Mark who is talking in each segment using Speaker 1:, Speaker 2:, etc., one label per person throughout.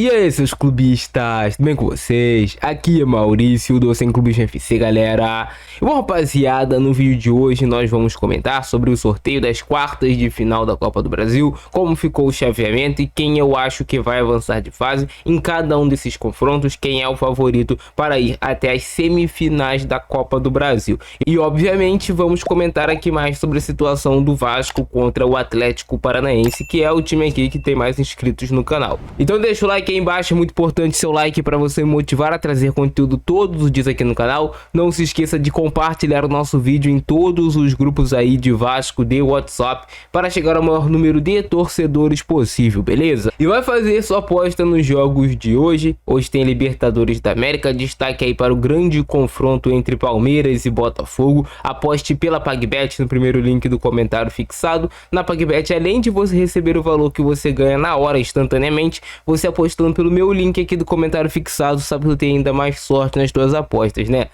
Speaker 1: E aí, seus clubistas, tudo bem com vocês? Aqui é Maurício do Sem Clubismo FC, galera. E bom, rapaziada, no vídeo de hoje nós vamos comentar sobre o sorteio das quartas de final da Copa do Brasil, como ficou o chaveamento e quem eu acho que vai avançar de fase em cada um desses confrontos, quem é o favorito para ir até as semifinais da Copa do Brasil. E obviamente vamos comentar aqui mais sobre a situação do Vasco contra o Atlético Paranaense, que é o time aqui que tem mais inscritos no canal. Então deixa o like aí embaixo, é muito importante seu like para você me motivar a trazer conteúdo todos os dias aqui no canal. Não se esqueça de compartilhar o nosso vídeo em todos os grupos aí de Vasco de WhatsApp para chegar ao maior número de torcedores possível, beleza? E vai fazer sua aposta nos jogos de hoje. Hoje tem Libertadores da América, destaque aí para o grande confronto entre Palmeiras e Botafogo. Aposte pela PagBet no primeiro link do comentário fixado. Na PagBet, além de você receber o valor que você ganha na hora instantaneamente, você apostando pelo meu link aqui do comentário fixado, sabe que eu tenho ainda mais sorte nas tuas apostas, né?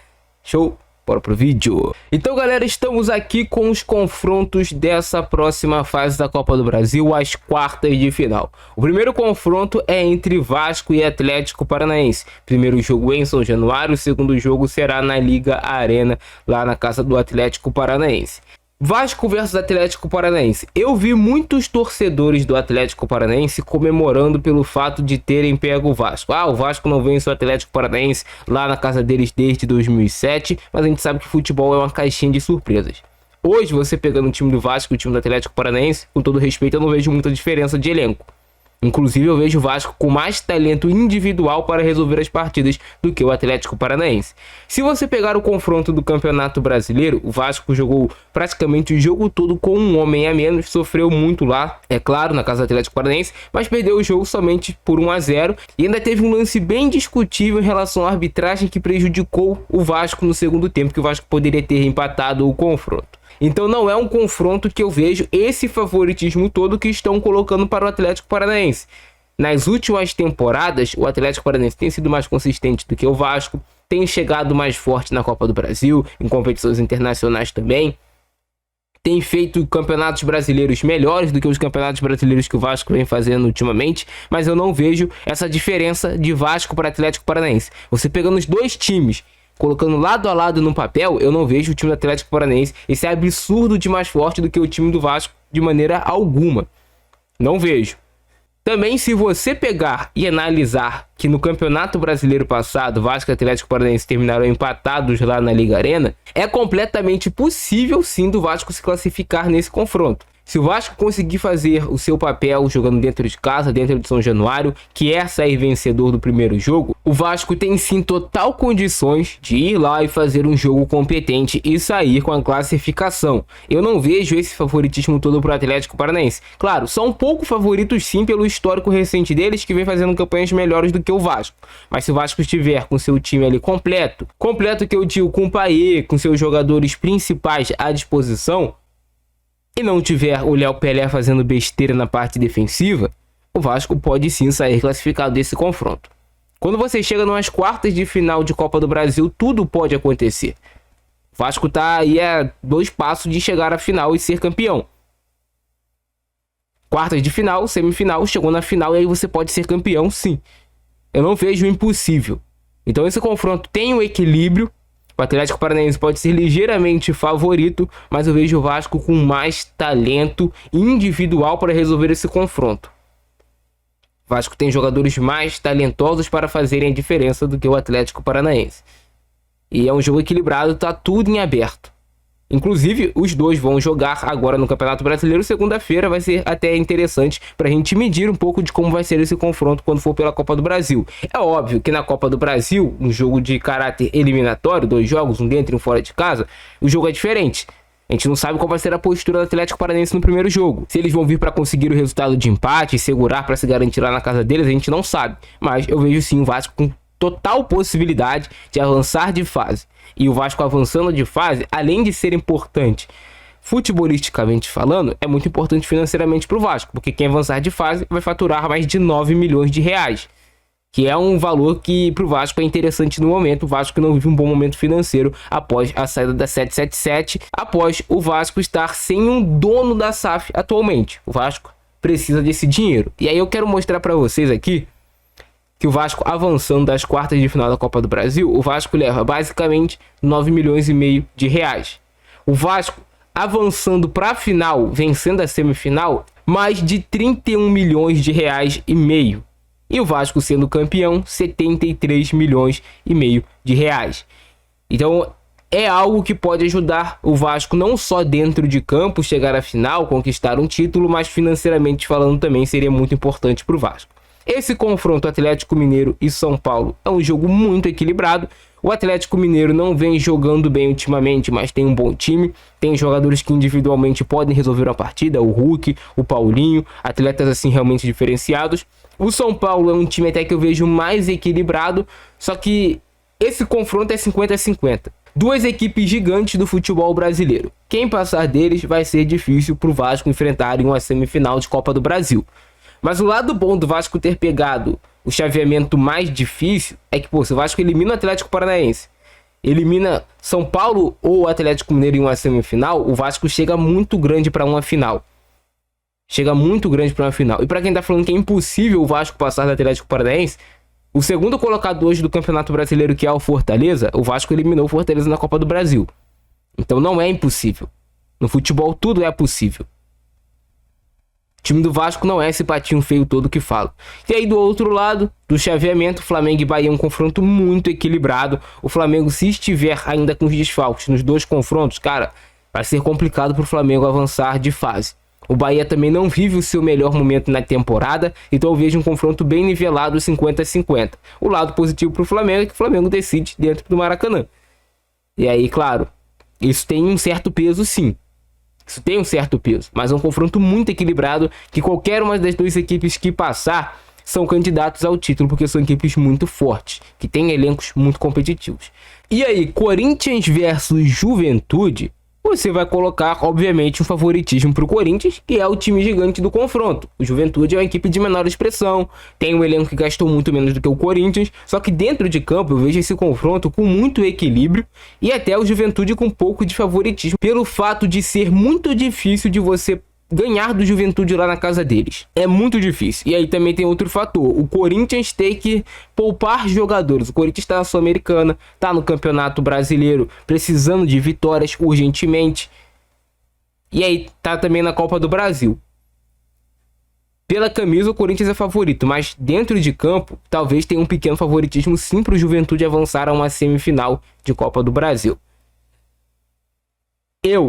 Speaker 1: Show? Bora pro vídeo. Então, galera, estamos aqui com os confrontos dessa próxima fase da Copa do Brasil, as quartas de final. O primeiro confronto é entre Vasco e Atlético Paranaense. Primeiro jogo em São Januário, o segundo jogo será na Liga Arena, lá na casa do Atlético Paranaense. Vasco versus Atlético Paranaense. Eu vi muitos torcedores do Atlético Paranaense comemorando pelo fato de terem pego o Vasco. O Vasco não vence o Atlético Paranaense lá na casa deles desde 2007, mas a gente sabe que futebol é uma caixinha de surpresas. Hoje, você pegando o time do Vasco e o time do Atlético Paranaense, com todo respeito, eu não vejo muita diferença de elenco. Inclusive, eu vejo o Vasco com mais talento individual para resolver as partidas do que o Atlético Paranaense. Se você pegar o confronto do Campeonato Brasileiro, o Vasco jogou praticamente o jogo todo com um homem a menos, sofreu muito lá, é claro, na casa do Atlético Paranaense, mas perdeu o jogo somente por 1-0 e ainda teve um lance bem discutível em relação à arbitragem que prejudicou o Vasco no segundo tempo, que o Vasco poderia ter empatado o confronto. Então não é um confronto que eu vejo esse favoritismo todo que estão colocando para o Atlético Paranaense. Nas últimas temporadas, o Atlético Paranaense tem sido mais consistente do que o Vasco, tem chegado mais forte na Copa do Brasil, em competições internacionais também. Tem feito campeonatos brasileiros melhores do que os campeonatos brasileiros que o Vasco vem fazendo ultimamente, mas eu não vejo essa diferença de Vasco para Atlético Paranaense. Você pegando os dois times, colocando lado a lado no papel, eu não vejo o time do Atlético Paranaense esse absurdo de mais forte do que o time do Vasco de maneira alguma. Não vejo. Também, se você pegar e analisar que no Campeonato Brasileiro passado, Vasco e Atlético Paranaense terminaram empatados lá na Liga Arena, é completamente possível sim do Vasco se classificar nesse confronto. Se o Vasco conseguir fazer o seu papel jogando dentro de casa, dentro de São Januário, que é sair vencedor do primeiro jogo, o Vasco tem sim total condições de ir lá e fazer um jogo competente e sair com a classificação. Eu não vejo esse favoritismo todo para o Atlético Paranaense. Claro, são um pouco favoritos sim pelo histórico recente deles, que vem fazendo campanhas melhores do que o Vasco. Mas se o Vasco estiver com seu time ali completo que eu digo com o Payet, com seus jogadores principais à disposição, e não tiver o Léo Pelé fazendo besteira na parte defensiva, o Vasco pode sim sair classificado desse confronto. Quando você chega nas quartas de final de Copa do Brasil, tudo pode acontecer. O Vasco tá aí a 2 passos de chegar à final e ser campeão. Quartas de final, semifinal, chegou na final e aí você pode ser campeão, sim. Eu não vejo o impossível. Então esse confronto tem um equilíbrio. O Atlético Paranaense pode ser ligeiramente favorito, mas eu vejo o Vasco com mais talento individual para resolver esse confronto. O Vasco tem jogadores mais talentosos para fazerem a diferença do que o Atlético Paranaense. E é um jogo equilibrado, tá tudo em aberto. Inclusive, os dois vão jogar agora no Campeonato Brasileiro. Segunda-feira vai ser até interessante para a gente medir um pouco de como vai ser esse confronto quando for pela Copa do Brasil. É óbvio que na Copa do Brasil, um jogo de caráter eliminatório, 2 jogos, um dentro e um fora de casa, o jogo é diferente. A gente não sabe qual vai ser a postura do Atlético Paranaense no primeiro jogo. Se eles vão vir para conseguir o resultado de empate e segurar para se garantir lá na casa deles, a gente não sabe. Mas eu vejo sim o Vasco com total possibilidade de avançar de fase. E o Vasco avançando de fase, além de ser importante futebolisticamente falando, é muito importante financeiramente para o Vasco, porque quem avançar de fase vai faturar mais de 9 milhões de reais, que é um valor que para o Vasco é interessante no momento. O Vasco não vive um bom momento financeiro após a saída da 777, após o Vasco estar sem um dono da SAF atualmente. O Vasco precisa desse dinheiro. E aí eu quero mostrar para vocês aqui que o Vasco avançando das quartas de final da Copa do Brasil, o Vasco leva basicamente 9 milhões e meio de reais. O Vasco avançando para a final, vencendo a semifinal, mais de 31 milhões de reais e meio. E o Vasco sendo campeão, 73 milhões e meio de reais. Então é algo que pode ajudar o Vasco não só dentro de campo chegar à final, conquistar um título, mas financeiramente falando também seria muito importante para o Vasco. Esse confronto Atlético Mineiro e São Paulo é um jogo muito equilibrado. O Atlético Mineiro não vem jogando bem ultimamente, mas tem um bom time. Tem jogadores que individualmente podem resolver uma partida, o Hulk, o Paulinho, atletas assim realmente diferenciados. O São Paulo é um time até que eu vejo mais equilibrado, só que esse confronto é 50-50. Duas equipes gigantes do futebol brasileiro. Quem passar deles vai ser difícil para o Vasco enfrentar em uma semifinal de Copa do Brasil. Mas o lado bom do Vasco ter pegado o chaveamento mais difícil é que, se o Vasco elimina o Atlético Paranaense, elimina São Paulo ou o Atlético Mineiro em uma semifinal, o Vasco chega muito grande para uma final. Chega muito grande para uma final. E para quem tá falando que é impossível o Vasco passar do Atlético Paranaense, o segundo colocado hoje do Campeonato Brasileiro, que é o Fortaleza, o Vasco eliminou o Fortaleza na Copa do Brasil. Então não é impossível. No futebol tudo é possível. O time do Vasco não é esse patinho feio todo que fala. E aí do outro lado do chaveamento, Flamengo e Bahia, um confronto muito equilibrado. O Flamengo, se estiver ainda com os desfalques nos dois confrontos, cara, vai ser complicado para o Flamengo avançar de fase. O Bahia também não vive o seu melhor momento na temporada, então eu vejo um confronto bem nivelado, 50-50. O lado positivo para o Flamengo é que o Flamengo decide dentro do Maracanã. E aí, claro, isso tem um certo peso sim. Isso tem um certo peso, mas é um confronto muito equilibrado, que qualquer uma das duas equipes que passar são candidatos ao título, porque são equipes muito fortes, que têm elencos muito competitivos. E aí, Corinthians versus Juventude, você vai colocar, obviamente, um favoritismo para o Corinthians, que é o time gigante do confronto. O Juventude é uma equipe de menor expressão, tem um elenco que gastou muito menos do que o Corinthians, só que dentro de campo eu vejo esse confronto com muito equilíbrio e até o Juventude com um pouco de favoritismo, pelo fato de ser muito difícil de você ganhar do Juventude lá na casa deles. É muito difícil. E aí também tem outro fator. O Corinthians tem que poupar jogadores. O Corinthians está na Sul-Americana, está no Campeonato Brasileiro, precisando de vitórias urgentemente. E aí tá também na Copa do Brasil. Pela camisa o Corinthians é favorito, mas dentro de campo talvez tenha um pequeno favoritismo sim para o Juventude avançar a uma semifinal de Copa do Brasil.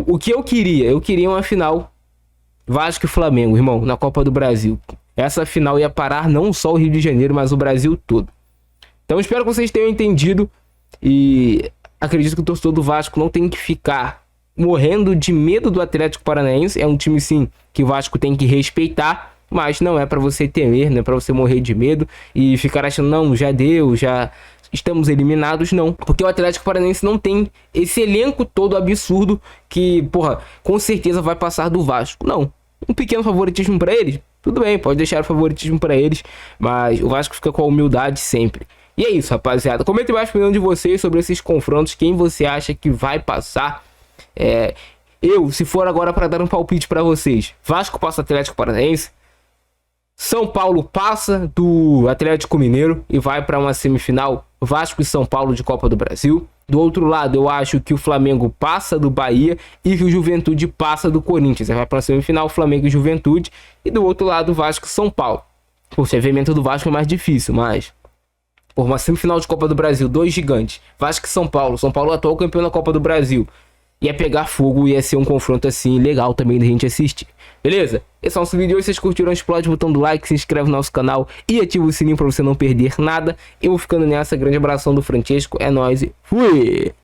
Speaker 1: O que eu queria? Eu queria uma final Vasco e Flamengo, irmão, na Copa do Brasil. Essa final ia parar não só o Rio de Janeiro, mas o Brasil todo. Então espero que vocês tenham entendido. E acredito que o torcedor do Vasco não tem que ficar morrendo de medo do Atlético Paranaense. É um time, sim, que o Vasco tem que respeitar, mas não é para você temer, não é para você morrer de medo e ficar achando, não, já deu, já estamos eliminados, não. Porque o Atlético Paranaense não tem esse elenco todo absurdo que, com certeza vai passar do Vasco. Não. Um pequeno favoritismo para eles, tudo bem, pode deixar o favoritismo para eles, mas o Vasco fica com a humildade sempre. E é isso, rapaziada. Comenta embaixo a opinião de vocês sobre esses confrontos, quem você acha que vai passar. Se for agora para dar um palpite para vocês, Vasco passa Atlético Paranaense, São Paulo passa do Atlético Mineiro e vai para uma semifinal, Vasco e São Paulo de Copa do Brasil. Do outro lado, eu acho que o Flamengo passa do Bahia e que o Juventude passa do Corinthians. Vai para a semifinal, Flamengo e Juventude. E do outro lado, Vasco e São Paulo. O chaveamento do Vasco é mais difícil, mas por uma semifinal de Copa do Brasil, dois gigantes, Vasco e São Paulo. São Paulo atual campeão da Copa do Brasil. Ia pegar fogo, ia ser um confronto assim legal também da gente assistir. Beleza? Esse é o nosso vídeo. Se vocês curtiram, explode o botão do like, se inscreve no nosso canal e ativa o sininho para você não perder nada. Eu vou ficando nessa. Grande abração do Francesco. É nóis e fui!